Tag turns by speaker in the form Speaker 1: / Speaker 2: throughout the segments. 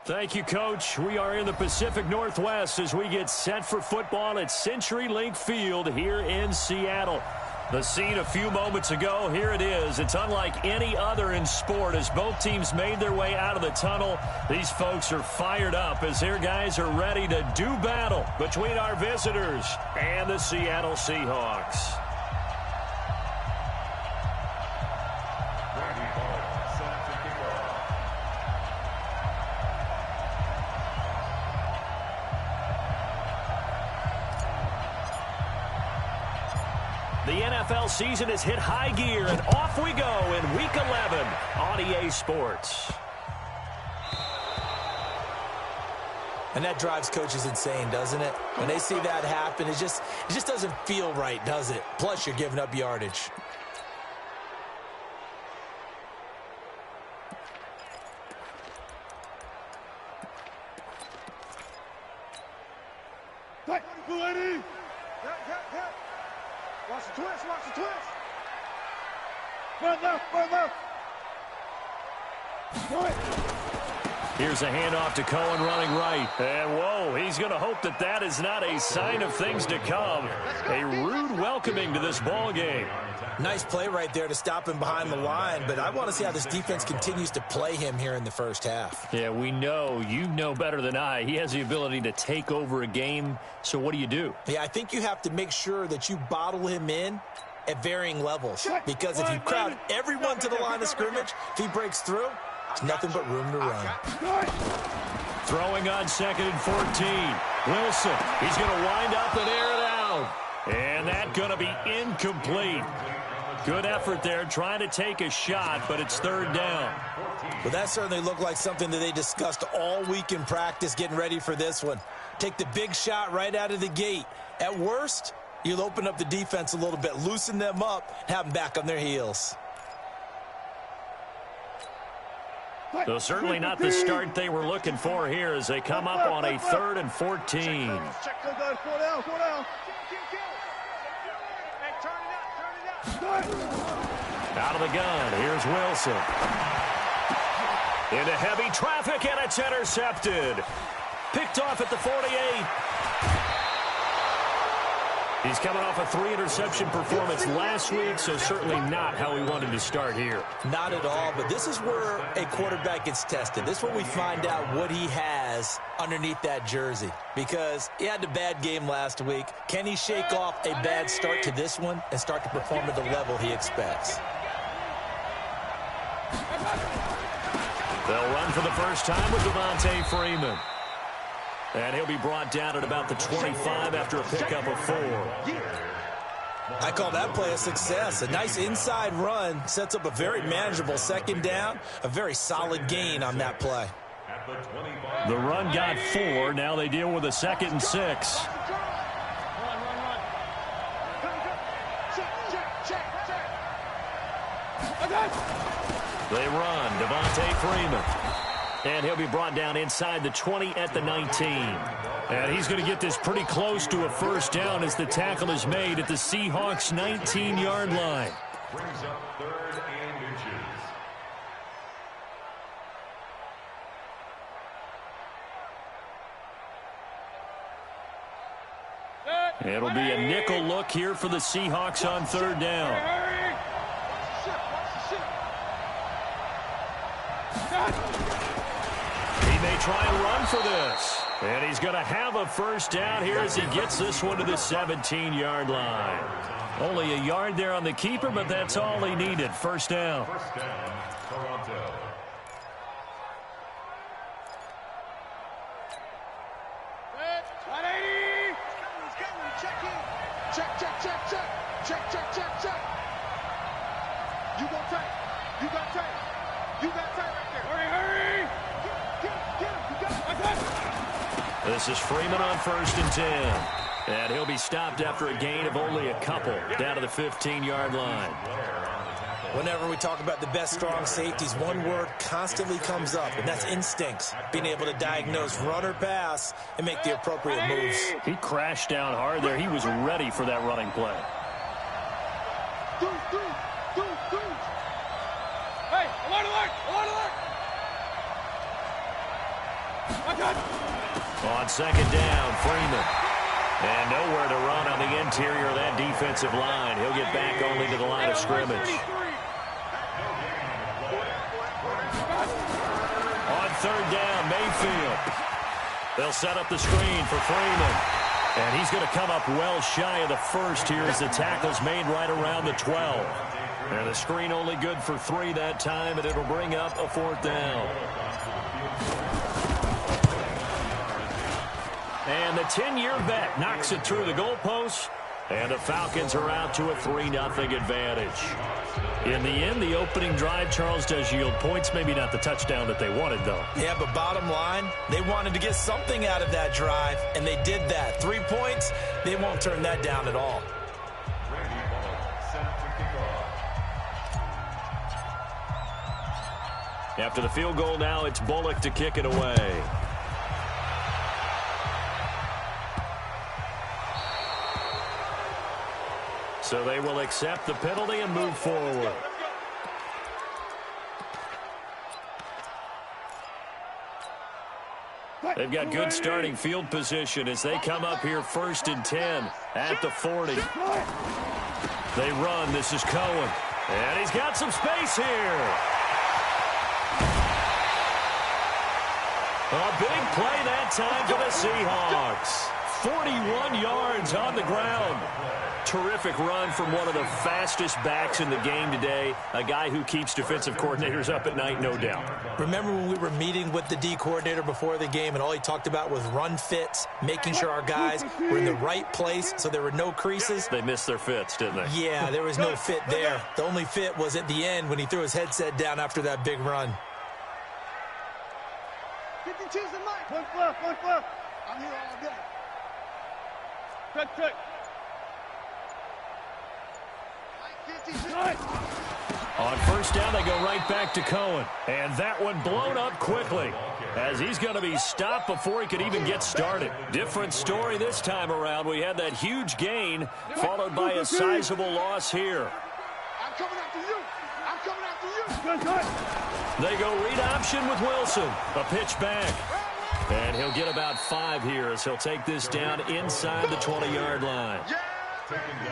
Speaker 1: Thank you, Coach. We are in the Pacific Northwest as we get set for football at CenturyLink Field here in Seattle. The scene a few moments ago, here it is. It's unlike any other in sport as both teams made their way out of the tunnel. These folks are fired up as their guys are ready to do battle between our visitors and the Seattle Seahawks. The NFL season has hit high gear, and off we go in Week 11 on EA Sports.
Speaker 2: And that drives coaches insane, doesn't it? When they see that happen, it just doesn't feel right, does it? Plus, you're giving up yardage.
Speaker 3: Watch the twist, watch the twist. Run left, run left.
Speaker 1: Here's a handoff to Cohen running right. And, whoa, he's going to hope that that is not a sign of things to come. A rude welcoming to this ball game.
Speaker 2: Nice play right there to stop him behind the line, but I want to see how this defense continues to play him here in the first half.
Speaker 1: Yeah, we know. You know better than I. He has the ability to take over a game, so what do you do?
Speaker 2: Yeah, I think you have to make sure that you bottle him in at varying levels, because if you crowd everyone to the line of scrimmage, if he breaks through, there's nothing but room to run.
Speaker 1: Throwing on 2nd and 14. Wilson, he's going to wind up and air it out. And that's going to be incomplete. Good effort there, trying to take a shot, but it's 3rd down.
Speaker 2: Well, that certainly looked like something that they discussed all week in practice getting ready for this one. Take the big shot right out of the gate. At worst, you'll open up the defense a little bit, loosen them up, have them back on their heels.
Speaker 1: So certainly not the start they were looking for here as they come up on a 3rd and 14. Out of the gun, here's Wilson. Into heavy traffic, and it's intercepted. Picked off at the 48. He's coming off a 3-interception performance last week, so certainly not how he wanted to start here.
Speaker 2: Not at all, but this is where a quarterback gets tested. This is where we find out what he has underneath that jersey, because he had a bad game last week. Can he shake off a bad start to this one and start to perform at the level he expects?
Speaker 1: They'll run for the first time with Devontae Freeman. And he'll be brought down at about the 25 after a pickup of 4.
Speaker 2: I call that play a success. A nice inside run sets up a very manageable 2nd down. A very solid gain on that play.
Speaker 1: The run got 4. Now they deal with a 2nd and 6. They run. Devontae Freeman. And he'll be brought down inside the 20 at the 19. And he's going to get this pretty close to a 1st down as the tackle is made at the Seahawks' 19-yard line.
Speaker 4: Brings up 3rd and inches.
Speaker 1: It'll be a nickel look here for the Seahawks on 3rd down. He may try and run for this. And he's going to have a 1st down here as he gets this one to the 17-yard line. Only a yard there on the keeper, but that's all he needed. 1st down.
Speaker 4: 1st down, Toronto.
Speaker 3: You got tight. You got tight. You got tight right there. Hurry, hurry. Get him. You got it.
Speaker 1: This is Freeman on 1st and 10. And he'll be stopped after a gain of only a couple down to the 15-yard line.
Speaker 2: Whenever we talk about the best strong safeties, one word constantly comes up, and that's instincts. Being able to diagnose run or pass and make the appropriate moves.
Speaker 1: He crashed down hard there. He was ready for that running play.
Speaker 3: Hey, alert, alert, alert, alert.
Speaker 1: On second down, Freeman. And nowhere to run on the interior of that defensive line. He'll get back only to the line of scrimmage. On third down, Mayfield. They'll set up the screen for Freeman. And he's going to come up well shy of the first here as the tackle's made right around the 12. And the screen only good for 3 that time, and it'll bring up a 4th down. And the 10-year vet knocks it through the goalpost, and the Falcons are out to a 3-0 advantage. In the end, the opening drive, Charles, does yield points. Maybe not the touchdown that they wanted, though.
Speaker 2: Yeah, but bottom line, they wanted to get something out of that drive, and they did that. 3 points, they won't turn that down at all.
Speaker 1: After the field goal now, it's Bullock to kick it away. So they will accept the penalty and move forward. They've got good starting field position as they come up here 1st and 10 at the 40. They run. This is Cohen. And he's got some space here. A big play that time for the Seahawks. 41 yards on the ground. Terrific run from one of the fastest backs in the game today. A guy who keeps defensive coordinators up at night, no doubt.
Speaker 2: Remember when we were meeting with the D coordinator before the game and all he talked about was run fits, making sure our guys were in the right place so there were no creases?
Speaker 1: They missed their fits, didn't they?
Speaker 2: Yeah, there was no fit there. The only fit was at the end when he threw his headset down after that big run.
Speaker 3: 52's the mic. One fluff. I'm here all day. Cut.
Speaker 1: On first down, they go right back to Cohen. And that one blown up quickly as he's going to be stopped before he could even get started. Different story this time around. We had that huge gain followed by a sizable loss here.
Speaker 3: I'm coming after you.
Speaker 1: They go read option with Wilson. A pitch back. And he'll get about 5 here as he'll take this down inside the 20-yard line.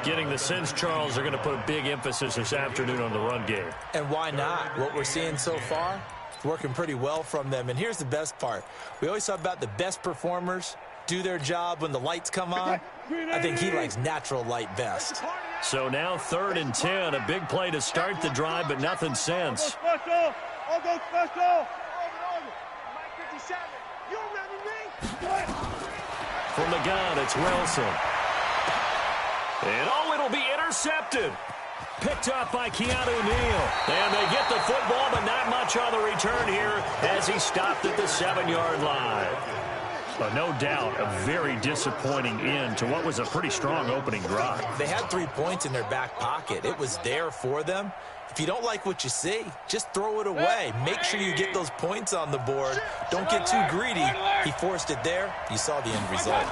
Speaker 1: Getting the sense, Charles, they're going to put a big emphasis this afternoon on the run game.
Speaker 2: And why not? What we're seeing so far, it's working pretty well from them. And here's the best part. We always talk about the best performers do their job when the lights come on. I think he likes natural light best.
Speaker 1: So now 3rd and 10, a big play to start the drive, but nothing since.
Speaker 3: I'll go special. Mike 57. You remember me?
Speaker 1: From the gun, it's Wilson. And it'll be intercepted. Picked up by Keanu Neal. And they get the football, but not much on the return here as he stopped at the 7-yard line. No doubt a very disappointing end to what was a pretty strong opening drive.
Speaker 2: They had 3 points in their back pocket. It was there for them. If you don't like what you see, just throw it away. Make sure you get those points on the board. Don't get too greedy. He forced it there. You saw the end result.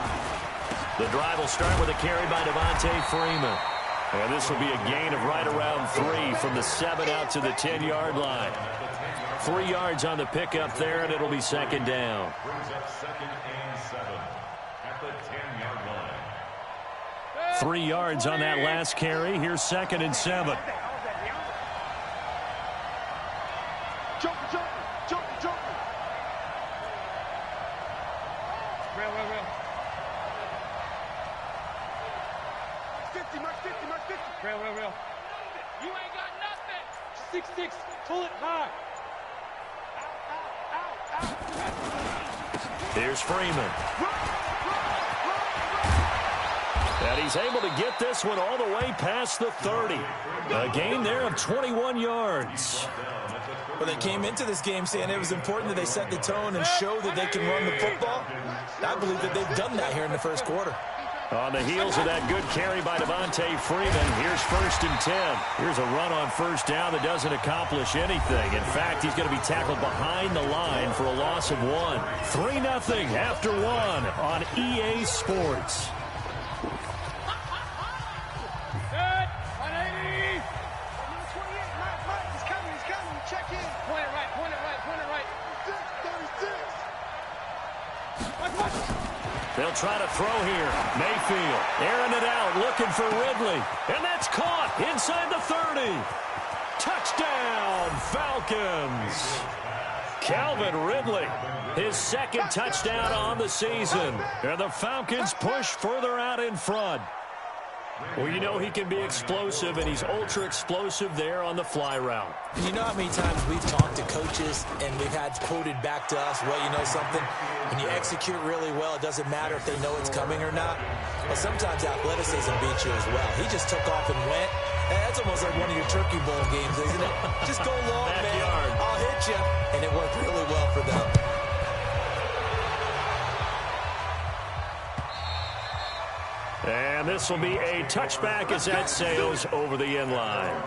Speaker 1: The drive will start with a carry by Devontae Freeman. And this will be a gain of right around 3 from the 7 out to the 10-yard line. 3 yards on the pickup there, and it'll be 2nd down.
Speaker 4: Brings up 2nd and 7 at the 10-yard line.
Speaker 1: 3 yards on that last carry. Here's 2nd and 7.
Speaker 3: Jump. Real. 50, Mark 50. Real. You ain't got nothing. 6'6", pull it high. Out.
Speaker 1: Here's Freeman. And he's able to get this one all the way past the 30. A gain there of 21 yards.
Speaker 2: Well, they came into this game saying it was important that they set the tone and show that they can run the football. I believe that they've done that here in the first quarter.
Speaker 1: On the heels of that good carry by Devontae Freeman, here's 1st and 10. Here's a run on first down that doesn't accomplish anything. In fact, he's going to be tackled behind the line for a loss of 1. 3-0 after 1 on EA Sports.
Speaker 3: Good. 180. 28. Mike, he's coming. Check in. Point it right. 36.
Speaker 1: They'll try to throw here. Mayfield airing it out, looking for Ridley. And that's caught inside the 30. Touchdown, Falcons. Calvin Ridley, his second touchdown on the season. And the Falcons push further out in front. Well, you know he can be explosive, and he's ultra-explosive there on the fly route.
Speaker 2: And you know how many times we've talked to coaches and we've had quoted back to us, well, you know something? When you execute really well, it doesn't matter if they know it's coming or not. Well, sometimes athleticism beats you as well. He just took off and went. That's almost like one of your Turkey Bowl games, isn't it? Just go long, man. I'll hit you. And it worked really well for them.
Speaker 1: And this will be a touchback as that sails over the end line.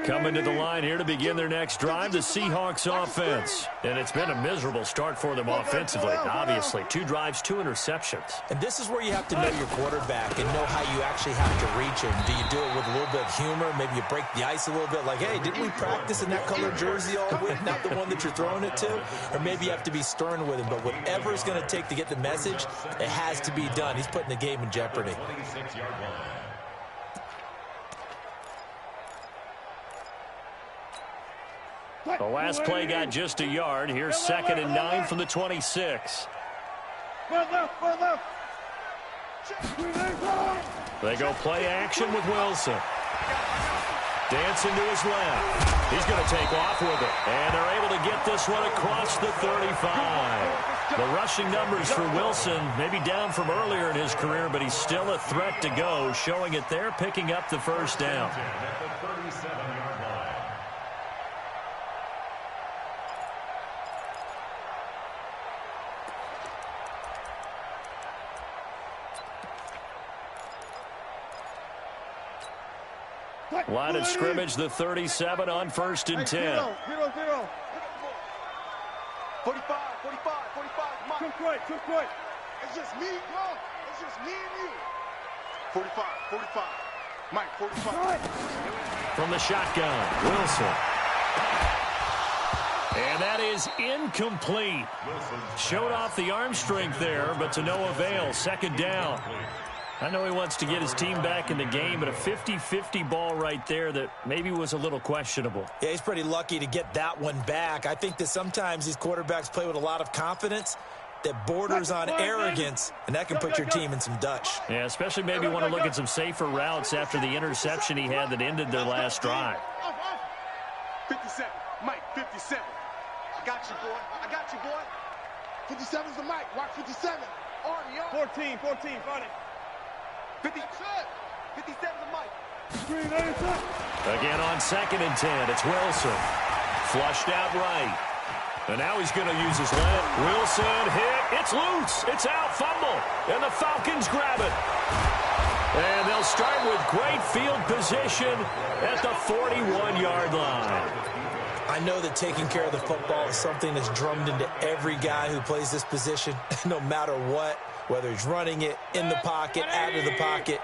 Speaker 1: Coming to the line here to begin their next drive, the Seahawks offense. And it's been a miserable start for them offensively, obviously. 2 drives, 2 interceptions.
Speaker 2: And this is where you have to know your quarterback and know how you actually have to reach him. Do you do it with a little bit of humor? Maybe you break the ice a little bit, like, hey, didn't we practice in that colored jersey all week, not the one that you're throwing it to? Or maybe you have to be stern with him. But whatever it's going to take to get the message, it has to be done. He's putting the game in jeopardy.
Speaker 1: The last play got just a yard. Here's 2nd and 9 from the 26. They go play action with Wilson. Dancing to his left. He's going to take off with it. And they're able to get this one across the 35. The rushing numbers for Wilson maybe down from earlier in his career, but he's still a threat to go, showing it there, picking up the first down. Line of scrimmage, the 37 on 1st and 10.
Speaker 3: 0, 0, 0. 45, 45, 45. Too quick. It's just me, bro. It's just me and you. 45, 45. Mike, 45.
Speaker 1: From the shotgun, Wilson. And that is incomplete. Showed off the arm strength there, but to no avail. 2nd down. I know he wants to get his team back in the game, but a 50-50 ball right there that maybe was a little questionable.
Speaker 2: Yeah, he's pretty lucky to get that one back. I think that sometimes these quarterbacks play with a lot of confidence that borders on arrogance, and that can put your team in some Dutch.
Speaker 1: Yeah, especially maybe want to look at some safer routes after the interception he had that ended their last drive.
Speaker 3: 57. Mike, 57. I got you, boy. 57's the Mike. Watch 57. 14, find it. 57's the Mike.
Speaker 1: Again on 2nd and 10, it's Wilson. Flushed out right. And now he's going to use his left. Wilson hit. It's loose. It's out. Fumble. And the Falcons grab it. And they'll start with great field position at the 41-yard line.
Speaker 2: I know that taking care of the football is something that's drummed into every guy who plays this position, no matter what, whether he's running it, in the pocket, out of the pocket.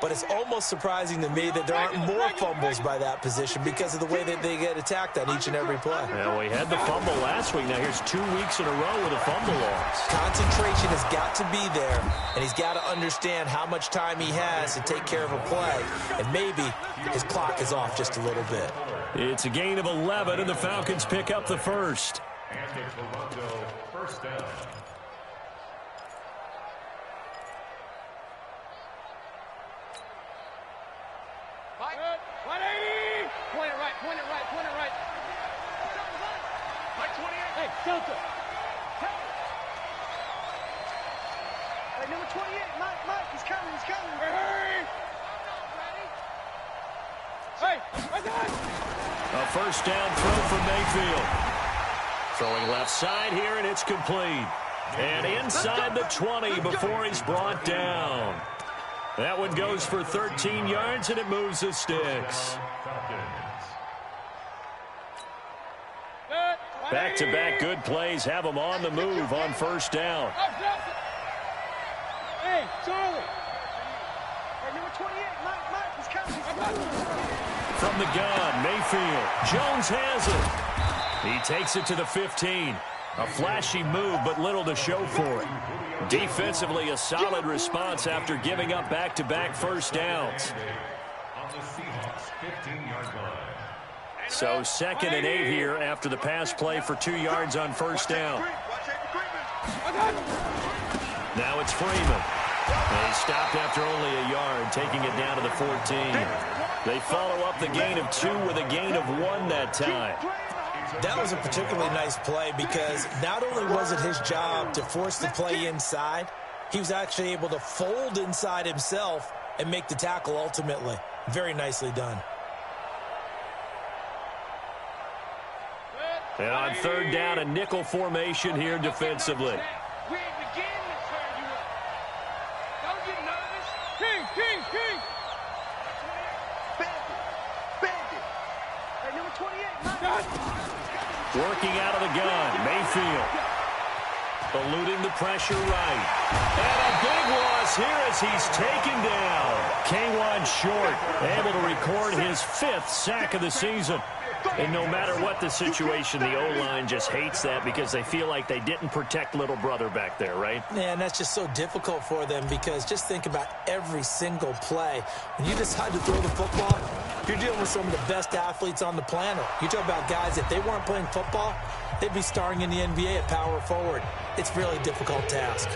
Speaker 2: But it's almost surprising to me that there aren't more fumbles by that position because of the way that they get attacked on each and every play.
Speaker 1: Yeah, we had the fumble last week. Now here's 2 weeks in a row with a fumble loss.
Speaker 2: Concentration has got to be there, and he's got to understand how much time he has to take care of a play. And maybe his clock is off just a little bit.
Speaker 1: It's a gain of 11, and the Falcons pick up the first.
Speaker 4: And the Toronto first down.
Speaker 3: Mike, 180. Point it right. Mike, 28. Hey, Delta. Hey, number 28. Mike, he's coming. Hey. Hey, right there.
Speaker 1: A first down throw for Mayfield. Throwing left side here, and it's complete. And inside the 20 before he's brought down. That one goes for 13 yards, and it moves the sticks. Back-to-back good plays have them on the move on first down.
Speaker 3: Hey, Charlie. Hey, number 28, Mike, he's coming.
Speaker 1: from the gun. Mayfield. Jones has it. He takes it to the 15. A flashy move, but little to show for it. Defensively, a solid response after giving up back-to-back first downs. So 2nd and 8 here after the pass play for 2 yards on first down. Now it's Freeman. They stopped after only a yard, taking it down to the 14. They follow up the gain of 2 with a gain of 1 that time.
Speaker 2: That was a particularly nice play because not only was it his job to force the play inside, he was actually able to fold inside himself and make the tackle ultimately. Very nicely done.
Speaker 1: And on 3rd down, a nickel formation here defensively. Working out of the gun, Mayfield. Eluding the pressure right. And a big loss here as he's taken down. K1 short, able to record his 5th sack of the season. And no matter what the situation, the O-line just hates that because they feel like they didn't protect little brother back there, right?
Speaker 2: Man, that's just so difficult for them because just think about every single play. When you decide to throw the football, you're dealing with some of the best athletes on the planet. You talk about guys, if they weren't playing football, they'd be starring in the NBA at power forward. It's a really difficult task.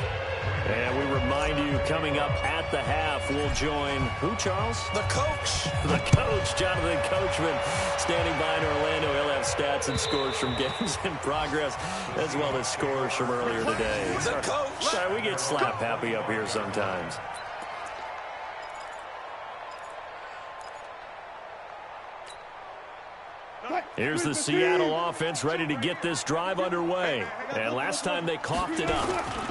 Speaker 1: And we remind you, coming up at the half, we'll join who, Charles?
Speaker 2: The coach.
Speaker 1: The coach, Jonathan Coachman, standing by in Orlando. He'll have stats and scores from games in progress, as well as scores from earlier today.
Speaker 2: The coach.
Speaker 1: Sorry, we get slap happy up here sometimes. Here's the Seattle offense ready to get this drive underway. And last time they coughed it up,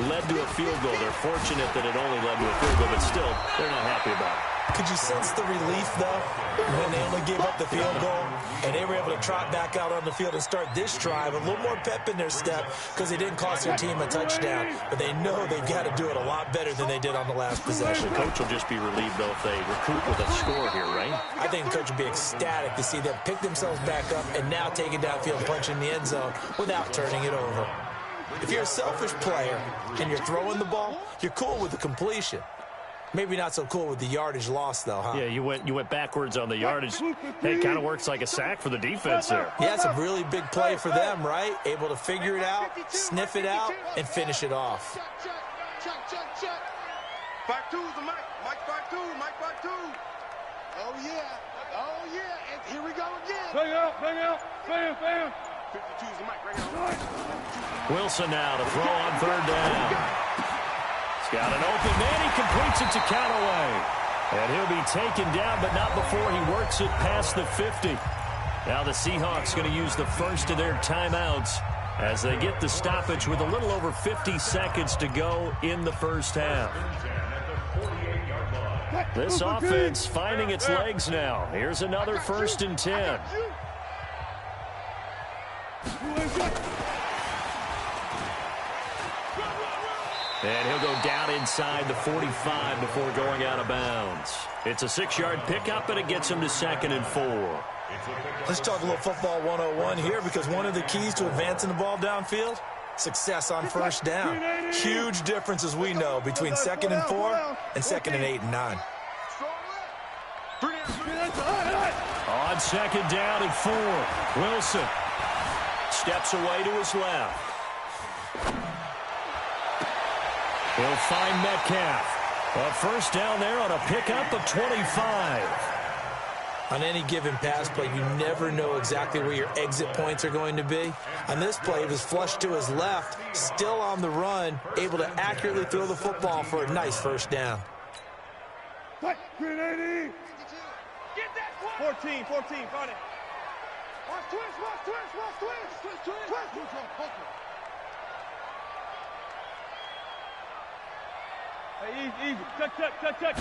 Speaker 1: led to a field goal. They're fortunate that it only led to a field goal, but still, they're not happy about it.
Speaker 2: Could you sense the relief, though, when they only gave up the field goal and they were able to trot back out on the field and start this drive? A little more pep in their step because they didn't cost their team a touchdown. But they know they've got to do it a lot better than they did on the last possession.
Speaker 1: The coach will just be relieved, though, if they recruit with a score here, right?
Speaker 2: I think the coach will be ecstatic to see them pick themselves back up and now take it downfield, punch in the end zone without turning it over. If you're a selfish player and you're throwing the ball, you're cool with the completion. Maybe not so cool with the yardage loss, though, huh?
Speaker 1: Yeah, you went backwards on the yardage. Hey, it kind of works like a sack for the defense there.
Speaker 2: Yeah, it's a really big play for them, right? Able to figure it out, sniff it out, and finish it off.
Speaker 3: Check. 5-2's the Mike. Mike 5-2. Mike 5-2. Oh, yeah. And here we go again. Bang out. Bam. 52's the Mike right now.
Speaker 1: Wilson now to throw on 3rd down. He's got an open man. He completes it to Callaway. And he'll be taken down, but not before he works it past the 50. Now the Seahawks going to use the first of their timeouts as they get the stoppage with a little over 50 seconds to go in the first half. This offense finding its legs now. Here's another 1st and 10. And he'll go down inside the 45 before going out of bounds. It's a 6-yard pickup, and it gets him to 2nd and 4.
Speaker 2: Let's talk a little football 101 here because one of the keys to advancing the ball downfield, success on first down. Huge difference, as we know, between 2nd and 4 and 2nd and 8 and 9.
Speaker 1: On 2nd down and 4, Wilson steps away to his left. He'll find Metcalf. A first down there on a pickup of 25.
Speaker 2: On any given pass play, you never know exactly where your exit points are going to be. On this play, he was flushed to his left, still on the run, able to accurately throw the football for a nice first down.
Speaker 3: 14, got it. Watch twist. Hey, easy. Check.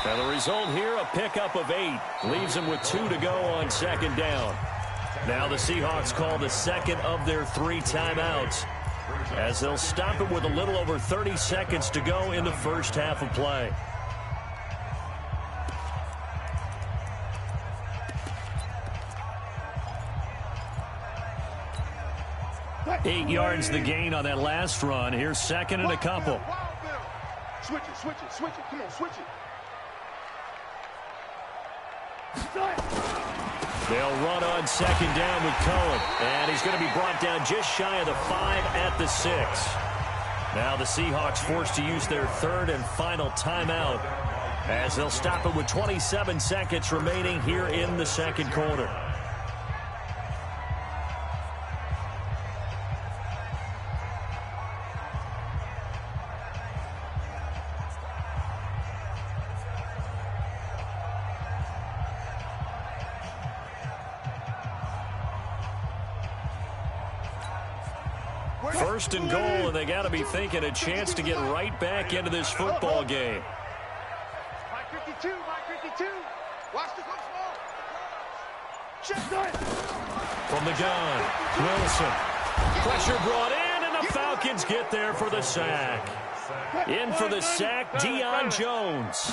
Speaker 1: And the result here, a pickup of 8. Leaves him with 2 to go on 2nd down. Now the Seahawks call the 2nd of their 3 timeouts as they'll stop it with a little over 30 seconds to go in the first half of play. 8 yards the gain on that last run. Here's second and a couple.
Speaker 3: Switch it, switch it, switch it. Come on, switch it.
Speaker 1: They'll run on second down with Cohen. And he's going to be brought down just shy of the 5 at the 6. Now the Seahawks forced to use their third and final timeout as they'll stop it with 27 seconds remaining here in the second quarter. First and goal, and they got to be thinking a chance to get right back into this football game.
Speaker 3: Mike 52, Mike 52. Watch the ball.
Speaker 1: From the gun, Wilson. Pressure brought in, and the Falcons get there for the sack. In for the sack, Deion Jones.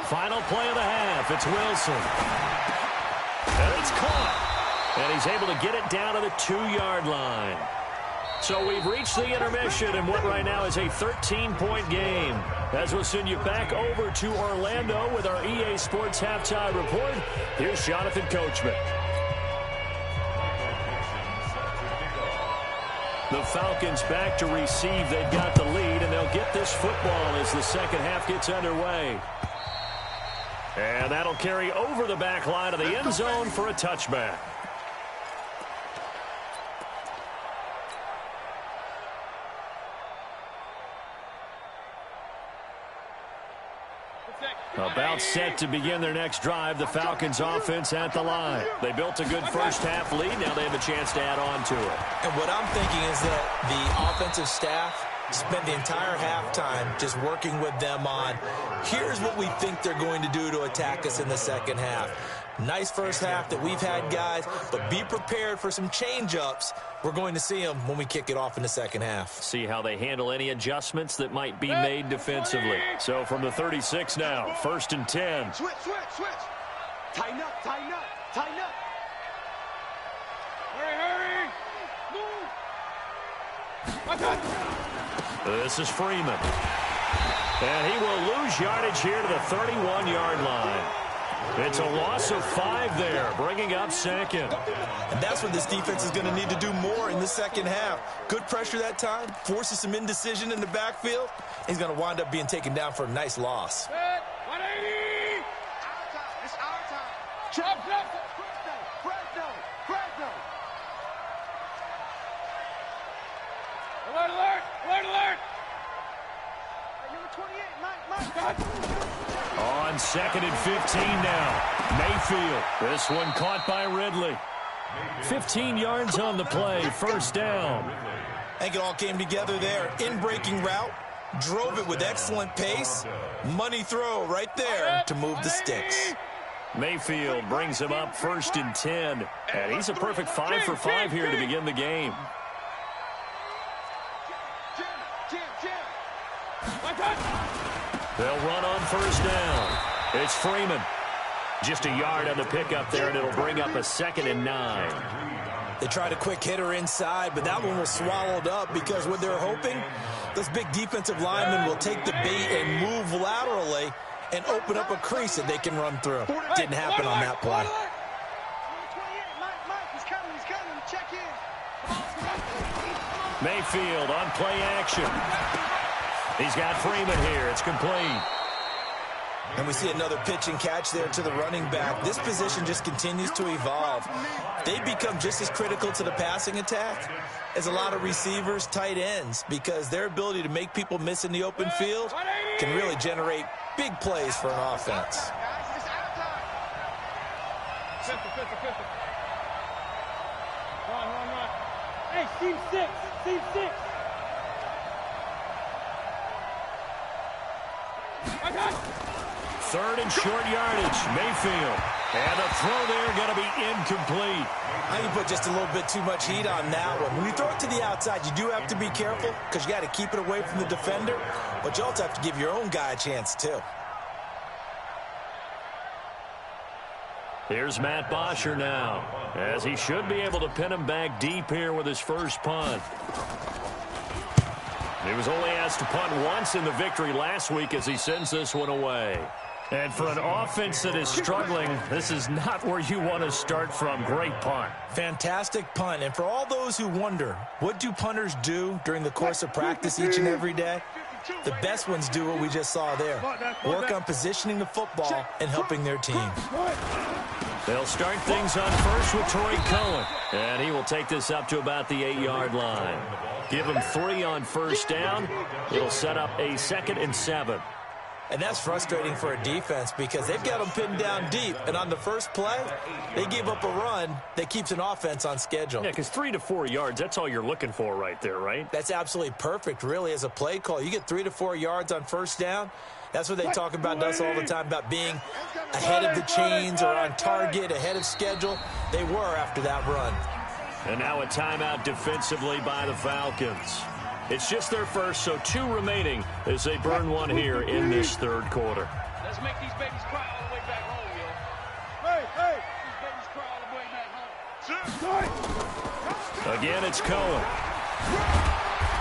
Speaker 1: Final play of the half, it's Wilson. And it's caught. And he's able to get it down to the 2-yard line. So we've reached the intermission in what right now is a 13-point game. As we'll send you back over to Orlando with our EA Sports Halftime Report, here's Jonathan Coachman. The Falcons back to receive. They've got the lead, and they'll get this football as the second half gets underway. And that'll carry over the back line of the end zone for a touchback. About set to begin their next drive, the Falcons offense at the line. They built a good first half lead. Now they have a chance to add on to it.
Speaker 2: And what I'm thinking is that the offensive staff spent the entire halftime just working with them on, here's what we think they're going to do to attack us in the second half. Nice first half that we've had, guys, but be prepared for some change-ups. We're going to see them when we kick it off in the second half.
Speaker 1: See how they handle any adjustments that might be made defensively. So from the 36 now, first and 10.
Speaker 3: Switch, switch, switch. Tighten up, tighten up, tighten up. Hurry, hurry. Move.
Speaker 1: This is Freeman. And he will lose yardage here to the 31-yard line. It's a loss of 5 there, bringing up second.
Speaker 2: And that's what this defense is going to need to do more in the second half. Good pressure that time, forces some indecision in the backfield. He's going to wind up being taken down for a nice loss.
Speaker 3: 180! Our time. It's our time. Chop, chop. Fresno. Alert, alert, alert, alert. Number 28, Mike.
Speaker 1: On second and 15 now. Mayfield. This one caught by Ridley. 15 yards on the play. First down.
Speaker 2: I think it all came together there. In-breaking route. Drove it with excellent pace. Money throw right there to move the sticks.
Speaker 1: Mayfield brings him up first and 10. And he's a perfect 5 for 5 here to begin the game. They'll run on first down. It's Freeman. Just a yard on the pickup there, and it'll bring up a second and 9.
Speaker 2: They tried a quick hitter inside, but that one was swallowed up because what they're hoping, those big defensive linemen will take the bait and move laterally and open up a crease that they can run through. Didn't happen on that play.
Speaker 1: Mayfield on play action. He's got Freeman here. It's complete.
Speaker 2: And we see another pitch and catch there to the running back. This position just continues to evolve. They become just as critical to the passing attack as a lot of receivers, tight ends, because their ability to make people miss in the open field can really generate big plays for an offense.
Speaker 3: Run. Hey, Steve 6.
Speaker 1: Third and short yardage, Mayfield. And the throw there going to be incomplete.
Speaker 2: I think you put just a little bit too much heat on that one. When you throw it to the outside, you do have to be careful because you got to keep it away from the defender, but you also have to give your own guy a chance too.
Speaker 1: Here's Matt Bosher now, as he should be able to pin him back deep here with his first punt. He was only asked to punt once in the victory last week as he sends this one away. And for an offense that is struggling, this is not where you want to start from. Great punt.
Speaker 2: Fantastic punt. And for all those who wonder, what do punters do during the course of practice each and every day? The best ones do what we just saw there. Work on positioning the football and helping their team.
Speaker 1: They'll start things on first with Troy Cohen. And he will take this up to about the 8-yard line. Give him 3 on first down. It'll set up a 2nd and 7.
Speaker 2: And that's frustrating for a defense because they've got them pinned down deep. And on the first play, they give up a run that keeps an offense on schedule.
Speaker 1: Yeah, because 3 to 4 yards, that's all you're looking for right there, right?
Speaker 2: That's absolutely perfect, really, as a play call. You get 3 to 4 yards on first down. That's what they talk about us all the time, about being ahead of the chains or on target, ahead of schedule. They were after that run.
Speaker 1: And now a timeout defensively by the Falcons. It's just their first, so 2 remaining as they burn one here in this third quarter.
Speaker 3: Let's make these babies cry all the way back home, yo. Hey! These babies cry all the way back home.
Speaker 1: Again, it's Cohen.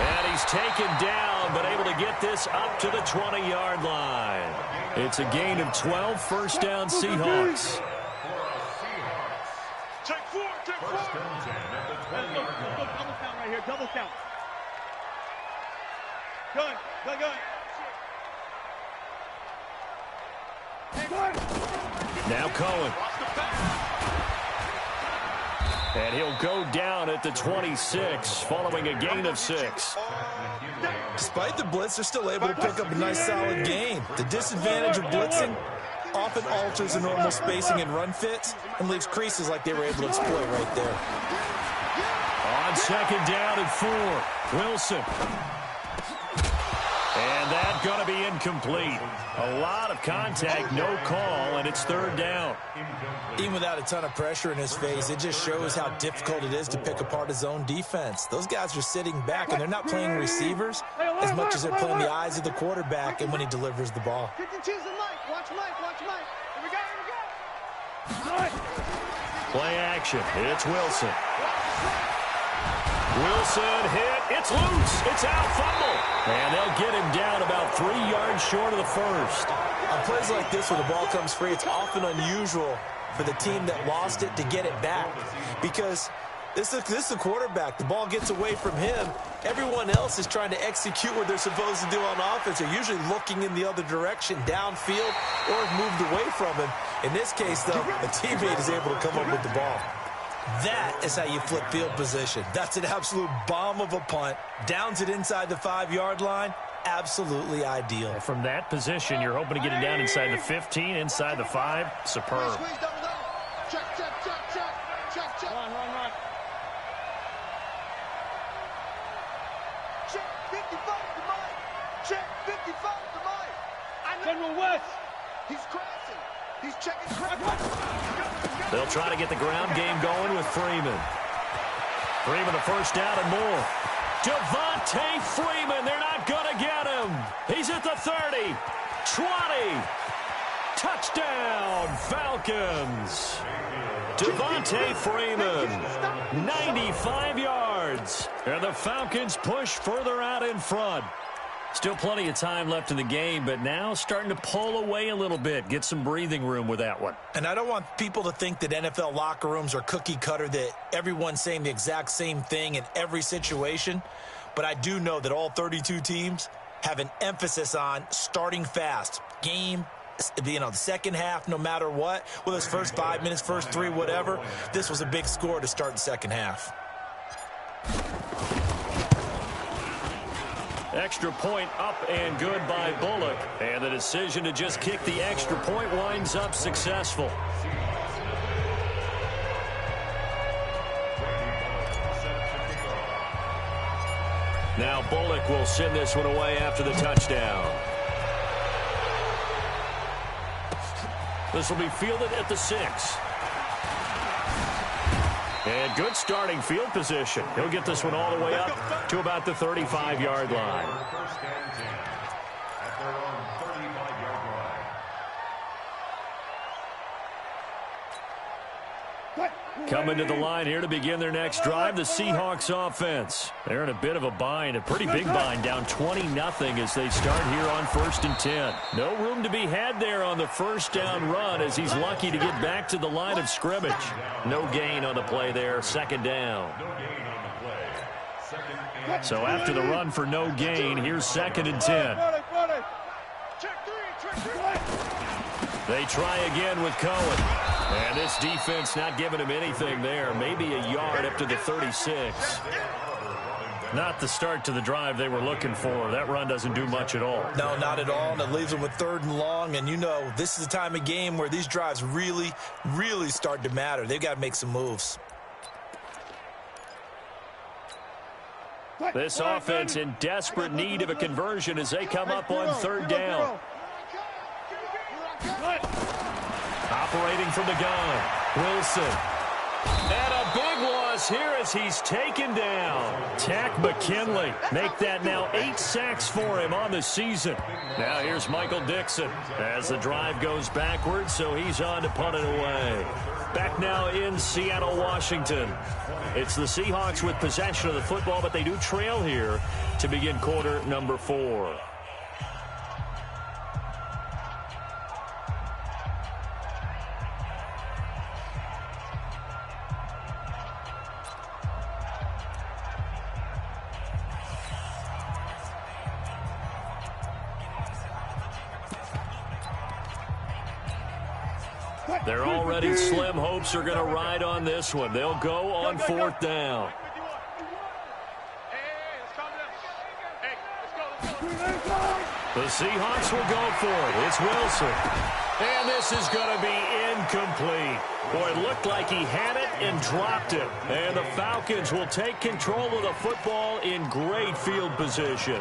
Speaker 1: And he's taken down, but able to get this up to the 20-yard line. It's a gain of 12, first down Seahawks.
Speaker 3: Check 4.
Speaker 4: First and 10 at the 20-yard line.
Speaker 3: Double count right here, double count. Gun.
Speaker 1: Now Cohen. And he'll go down at the 26, following a gain of 6.
Speaker 2: Despite the blitz, they're still able to pick up a nice solid gain. The disadvantage of blitzing often alters the normal spacing and run fits and leaves creases like they were able to exploit right there.
Speaker 1: On second down and 4, Wilson. And that's going to be incomplete. A lot of contact, no call, and it's third down.
Speaker 2: Even without a ton of pressure in his face, it just shows how difficult it is to pick apart his own defense. Those guys are sitting back, and they're not playing receivers as much as they're playing the eyes of the quarterback and when he delivers the ball.
Speaker 3: Watch Mike. Here we go.
Speaker 1: Play action. It's Wilson. Wilson hit. It's loose. It's out. Fumble. And they'll get him down about 3 yards short of the first.
Speaker 2: On plays like this where the ball comes free, it's often unusual for the team that lost it to get it back because this is the quarterback. The ball gets away from him. Everyone else is trying to execute what they're supposed to do on offense. They're usually looking in the other direction, downfield, or have moved away from him. In this case, though, a teammate is able to come up with the ball. That is how you flip field position. That's an absolute bomb of a punt. Downs it inside the 5-yard line. Absolutely ideal.
Speaker 1: From that position, you're hoping to get it down inside the 15, inside the 5. Superb.
Speaker 3: Check. Run. Check 55 to Mike. Check 55 to Mike. General West. He's crossing. He's checking.
Speaker 1: They'll try to get the ground game going with Freeman. Freeman, a first down and more. Devontae Freeman, they're not going to get him. He's at the 30, 20. Touchdown, Falcons. Devontae Freeman, 95 yards. And the Falcons push further out in front. Still plenty of time left in the game, but now starting to pull away a little bit. Get some breathing room with that one.
Speaker 2: And I don't want people to think that NFL locker rooms are cookie cutter, that everyone's saying the exact same thing in every situation. But I do know that all 32 teams have an emphasis on starting fast. Game, the second half, no matter what. Whether it's first 5 minutes, first 3, whatever. This was a big score to start the second half.
Speaker 1: Extra point up and good by Bullock. And the decision to just kick the extra point winds up successful. Now Bullock will send this one away after the touchdown. This will be fielded at the 6. And good starting field position. He'll get this one all the way up to about the 35-yard line.
Speaker 4: First and 10 at their own 35-yard line.
Speaker 1: Coming to the line here to begin their next drive, the Seahawks offense. They're in a bit of a bind, a pretty big bind, down 20-0 as they start here on 1st and 10. No room to be had there on the first down run as he's lucky to get back to the line of scrimmage. No gain on the play there, 2nd down. So after the run for no gain, here's 2nd and 10. They try again with Cohen. And this defense not giving him anything there. Maybe a yard up to the 36. Not the start to the drive they were looking for. That run doesn't do much at all.
Speaker 2: No, not at all. And it leaves them with 3rd and long. And you know, this is the time of game where these drives really, really start to matter. They've got to make some moves.
Speaker 1: This offense in desperate need of a conversion as they come up on 3rd down. Operating from the gun, Wilson. And a big loss here as he's taken down. Tack McKinley. Make that now 8 sacks for him on the season. Now here's Michael Dixon as the drive goes backwards, so he's on to punt it away. Back now in Seattle, Washington. It's the Seahawks with possession of the football, but they do trail here to begin quarter number 4. Their already slim hopes are going to ride on this one. They'll go on 4th down. The Seahawks will go for it. It's Wilson. And this is going to be incomplete. Boy, it looked like he had it and dropped it. And the Falcons will take control of the football in great field position.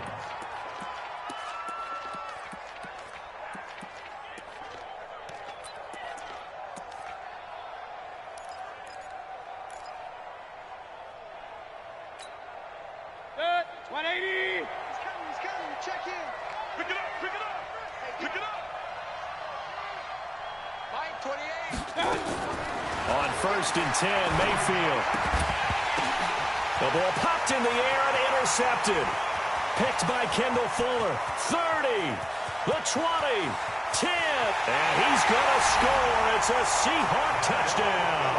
Speaker 1: On 1st and 10, Mayfield. The ball popped in the air and intercepted. Picked by Kendall Fuller. 30, the 20, 10, and he's going to score. It's a Seahawk touchdown.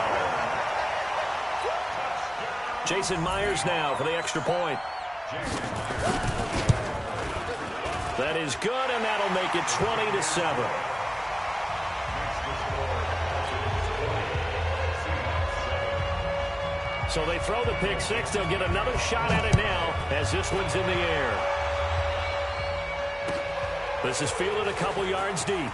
Speaker 1: Jason Myers now for the extra point. That is good, and that'll make it 20-7. So they throw the pick six. They'll get another shot at it now as this one's in the air. This is fielded a couple yards deep.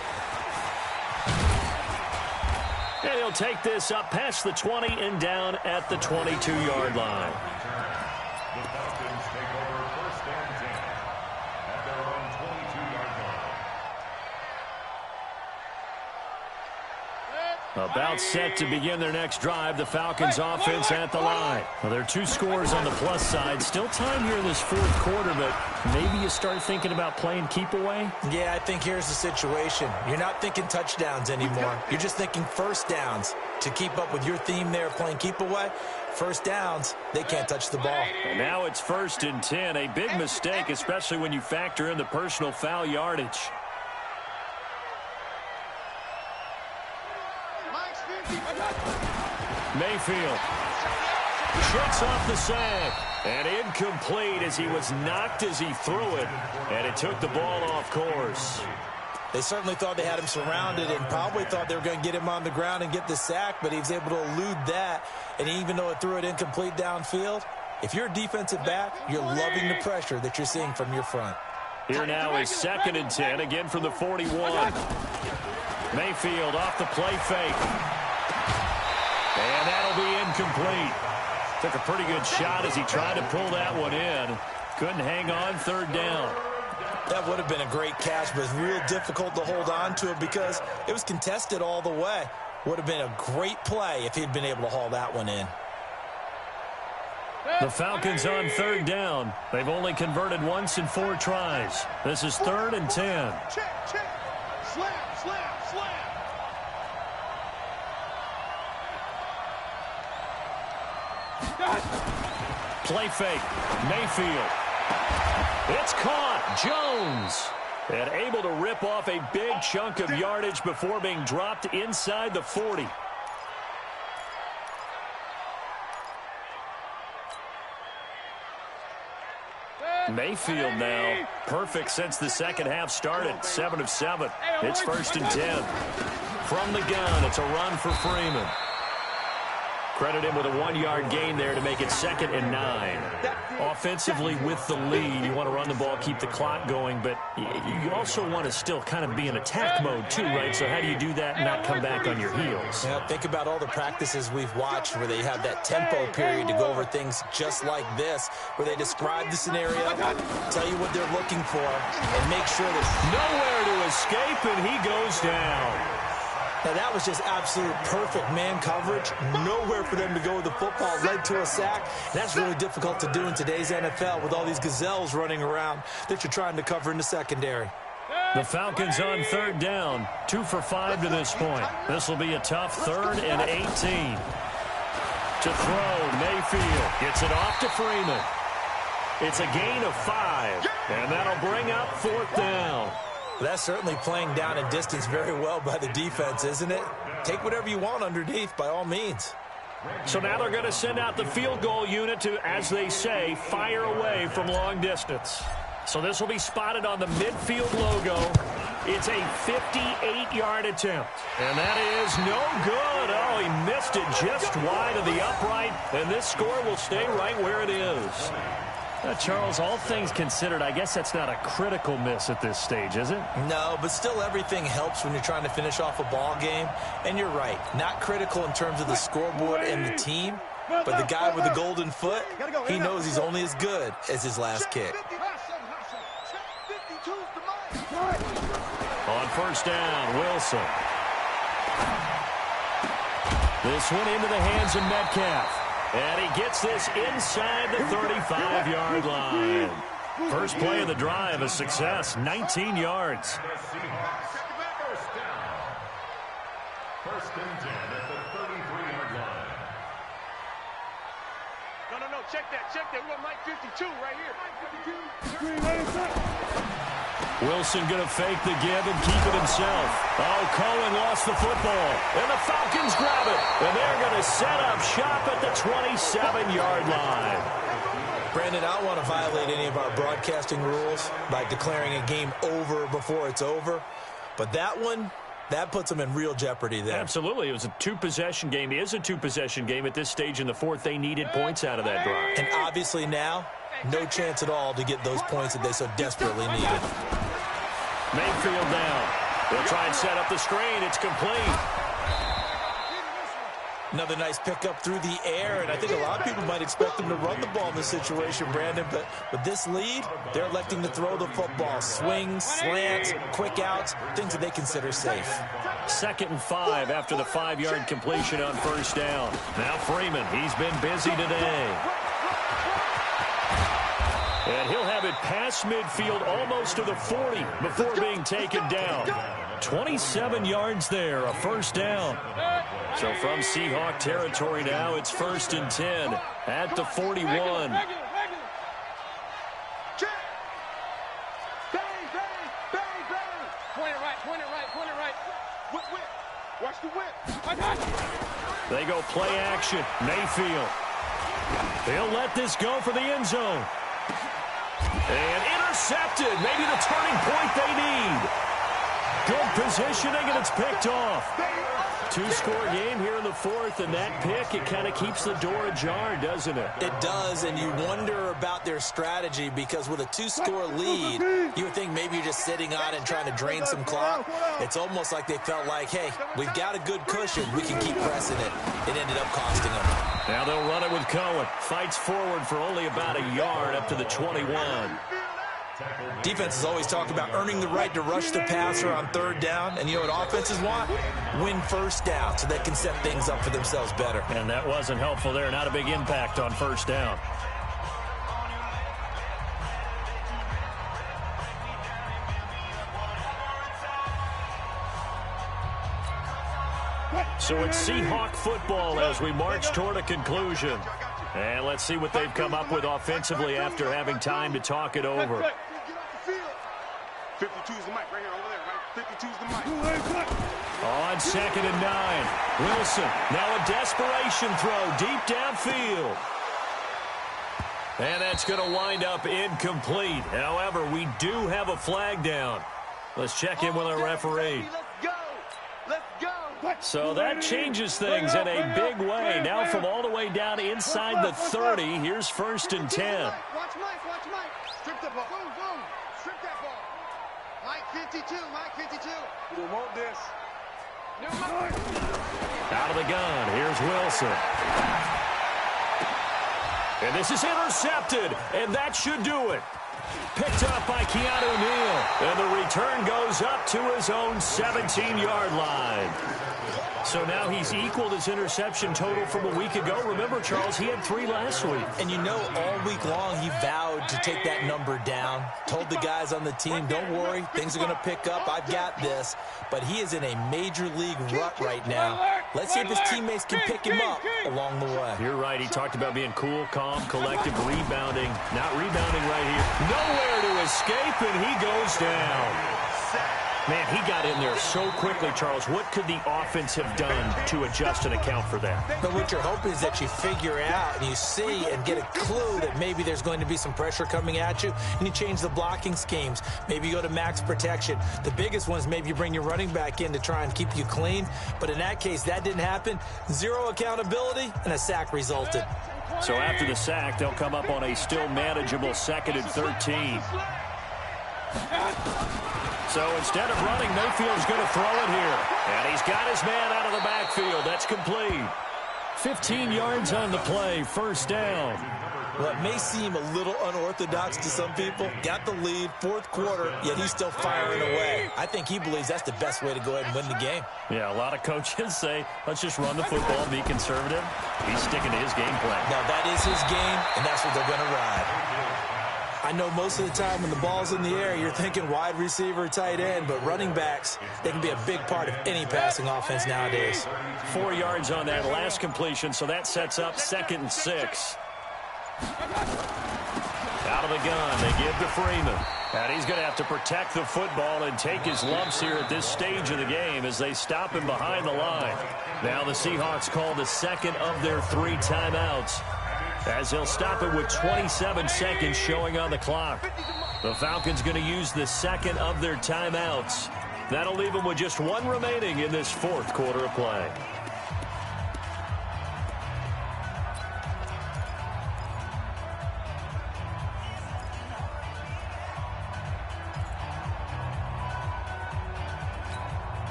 Speaker 1: And he'll take this up past the 20 and down at the 22-yard line.
Speaker 4: The Falcons take over 1st and 10 at their own 22-yard line.
Speaker 1: About set to begin their next drive. The Falcons offense at the line. Well, there are 2 scores on the plus side. Still time here in this 4th quarter, but maybe you start thinking about playing keep away?
Speaker 2: Yeah, I think here's the situation. You're not thinking touchdowns anymore. You're just thinking 1st downs. To keep up with your theme there, playing keep away, 1st downs, they can't touch the ball.
Speaker 1: And now it's 1st and 10. A big mistake, especially when you factor in the personal foul yardage. Mayfield shoots off the sack, and incomplete as he was knocked as he threw it, and it took the ball off course.
Speaker 2: They certainly thought they had him surrounded and probably thought they were going to get him on the ground and get the sack, but he was able to elude that, and even though it threw it incomplete downfield, if you're a defensive back, you're loving the pressure that you're seeing from your front.
Speaker 1: Here now is 2nd and 10, again from the 41. Mayfield off the play fake. And that'll be incomplete. Took a pretty good shot as he tried to pull that one in. Couldn't hang on, 3rd down.
Speaker 2: That would have been a great catch, but it's real difficult to hold on to it because it was contested all the way. Would have been a great play if he'd been able to haul that one in.
Speaker 1: The Falcons on 3rd down. They've only converted once in 4 tries. This is 3rd and 10.
Speaker 3: Check, check. Slam, slam, slam.
Speaker 1: Play fake. Mayfield. It's caught. Jones. And able to rip off a big chunk of yardage before being dropped inside the 40. Mayfield now perfect since the second half started. 7 of 7. It's 1st and 10. From the gun, it's a run for Freeman. Credit him with a 1-yard gain there to make it 2nd and 9. Offensively with the lead, you want to run the ball, keep the clock going, but you also want to still kind of be in attack mode too, right? So how do you do that and not come back on your heels?
Speaker 2: Yeah, think about all the practices we've watched where they have that tempo period to go over things just like this, where they describe the scenario, tell you what they're looking for, and make sure there's
Speaker 1: nowhere to escape, and he goes down.
Speaker 2: Now, that was just absolute perfect man coverage. Nowhere for them to go with the football. Led to a sack. And that's really difficult to do in today's NFL with all these gazelles running around that you're trying to cover in the secondary.
Speaker 1: The Falcons on 3rd down. 2 for 5 to this point. This will be a tough 3rd and 18. To throw, Mayfield gets it off to Freeman. It's a gain of 5. And that'll bring up 4th down.
Speaker 2: That's certainly playing down and distance very well by the defense, isn't it? Take whatever you want underneath, by all means.
Speaker 1: So now they're going to send out the field goal unit to, as they say, fire away from long distance. So this will be spotted on the midfield logo. It's a 58-yard attempt. And that is no good. Oh, he missed it just wide of the upright. And this score will stay right where it is. Charles, all things considered, I guess that's not a critical miss at this stage, is it?
Speaker 2: No, but still everything helps when you're trying to finish off a ball game. And you're right, not critical in terms of the scoreboard and the team, but the guy with the golden foot, he knows he's only as good as his last kick.
Speaker 1: On 1st down, Wilson. This one into the hands of Metcalf. And he gets this inside the 35-yard line. First play of the drive, a success, 19 yards.
Speaker 4: First and 10 at the 33-yard line.
Speaker 3: No, check that. We got Mike 52 right here.
Speaker 1: Wilson going to fake the give and keep it himself. Oh, Cohen lost the football. And the Falcons grab it. And they're going to set up shop at the 27-yard line.
Speaker 2: Brandon, I don't want to violate any of our broadcasting rules by declaring a game over before it's over. But that one, that puts them in real jeopardy there.
Speaker 1: Absolutely. It was a 2-possession game. It is a 2-possession game at this stage in the 4th. They needed points out of that drive.
Speaker 2: And obviously now, no chance at all to get those points that they so desperately needed.
Speaker 1: Mayfield down. They'll try and set up the screen. It's complete.
Speaker 2: Another nice pickup through the air, and I think a lot of people might expect them to run the ball in this situation, Brandon, but with this lead, they're electing to throw the football. Swings, slants, quick outs, things that they consider safe.
Speaker 1: 2nd and 5 after the 5-yard completion on 1st down. Now Freeman, he's been busy today. And he'll have it past midfield almost to the 40 before being taken down. 27 yards there, a 1st down. So from Seahawk territory now, it's 1st and 10 at the 41.
Speaker 3: Point it right. Whip. Watch the whip.
Speaker 1: They go play action. Mayfield. They'll let this go for the end zone. And intercepted. Maybe the turning point they need. Good positioning, and it's picked off. 2-score game here in the 4th, and that pick, it kind of keeps the door ajar, doesn't it?
Speaker 2: It does, and you wonder about their strategy because with a 2-score lead, you would think maybe you're just sitting on and trying to drain some clock. It's almost like they felt like, hey, we've got a good cushion. We can keep pressing it. It ended up costing them.
Speaker 1: Now they'll run it with Cohen. Fights forward for only about a yard up to the 21.
Speaker 2: Defenses always talk about earning the right to rush the passer on 3rd down. And you know what offenses want? Win 1st down so they can set things up for themselves better.
Speaker 1: And that wasn't helpful there. Not a big impact on 1st down. So it's Seahawk football as we march toward a conclusion. And let's see what they've come up with offensively after having time to talk it over.
Speaker 3: 52's the mic right here, over there, right? 52's the mic.
Speaker 1: On 2nd and 9. Wilson, now a desperation throw deep downfield. And that's going to wind up incomplete. However, we do have a flag down. Let's check in with our referee.
Speaker 3: Let's go.
Speaker 1: So that changes things in a big way. Now from all the way down inside the 30, here's 1st and 10.
Speaker 3: Watch Mike. Strip the ball. Boom. Strip that ball. Mike 52. We want this.
Speaker 1: Out of the gun, here's Wilson. And this is intercepted, and that should do it. Picked up by Keanu Neal, and the return goes up to his own 17-yard line. So now he's equaled his interception total from a week ago. Remember, Charles, he had 3 last week.
Speaker 2: And you know, all week long he vowed to take that number down. Told the guys on the team, don't worry, things are going to pick up. I've got this. But he is in a major league rut right now. Let's see if his teammates can pick him up along the way.
Speaker 1: You're right. He talked about being cool, calm, collective, rebounding. Not rebounding right here. Nowhere to escape, and he goes down. Man, he got in there so quickly, Charles. What could the offense have done to adjust and account for that?
Speaker 2: But what you're hoping is that you figure out and you see and get a clue that maybe there's going to be some pressure coming at you, and you change the blocking schemes. Maybe you go to max protection. The biggest one is maybe you bring your running back in to try and keep you clean. But in that case, that didn't happen. 0 accountability, and a sack resulted.
Speaker 1: So after the sack, they'll come up on a still manageable 2nd and 13. So instead of running, Mayfield's going to throw it here. And he's got his man out of the backfield. That's complete. 15 yards on the play, 1st down.
Speaker 2: Well, it may seem a little unorthodox to some people. Got the lead, 4th quarter, yet he's still firing away. I think he believes that's the best way to go ahead and win the game.
Speaker 1: Yeah, a lot of coaches say, let's just run the football and be conservative. He's sticking to his game plan.
Speaker 2: Now, that is his game, and that's what they're going to ride. I know most of the time when the ball's in the air, you're thinking wide receiver, tight end, but running backs, they can be a big part of any passing offense nowadays.
Speaker 1: 4 yards on that last completion, so that sets up 2nd and 6. Out of the gun, they give to Freeman. And he's going to have to protect the football and take his lumps here at this stage of the game as they stop him behind the line. Now the Seahawks call the 2nd of their 3 timeouts, as they'll stop it with 27 seconds showing on the clock. The Falcons going to use the 2nd of their timeouts. That'll leave them with just 1 remaining in this 4th quarter of play.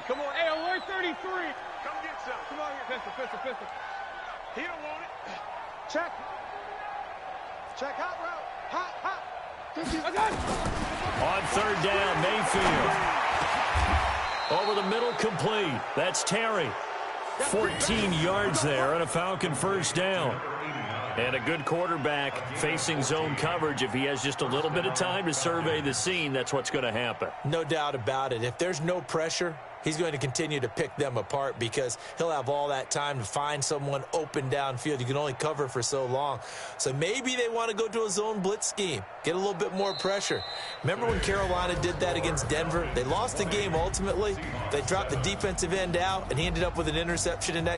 Speaker 3: Come on, hey, alert 33. Come get some. Come on here. Pistol. He don't want it. Check. Hot route. Hot. I got it.
Speaker 1: On 3rd down, Mayfield. Over the middle, complete. That's Terry. 14 yards there and a Falcon 1st down. And a good quarterback facing zone coverage. If he has just a little bit of time to survey the scene, that's what's going to happen.
Speaker 2: No doubt about it. If there's no pressure, he's going to continue to pick them apart because he'll have all that time to find someone open downfield. You can only cover for so long. So maybe they want to go to a zone blitz scheme, get a little bit more pressure. Remember when Carolina did that against Denver? They lost the game ultimately. They dropped the defensive end out, and he ended up with an interception in that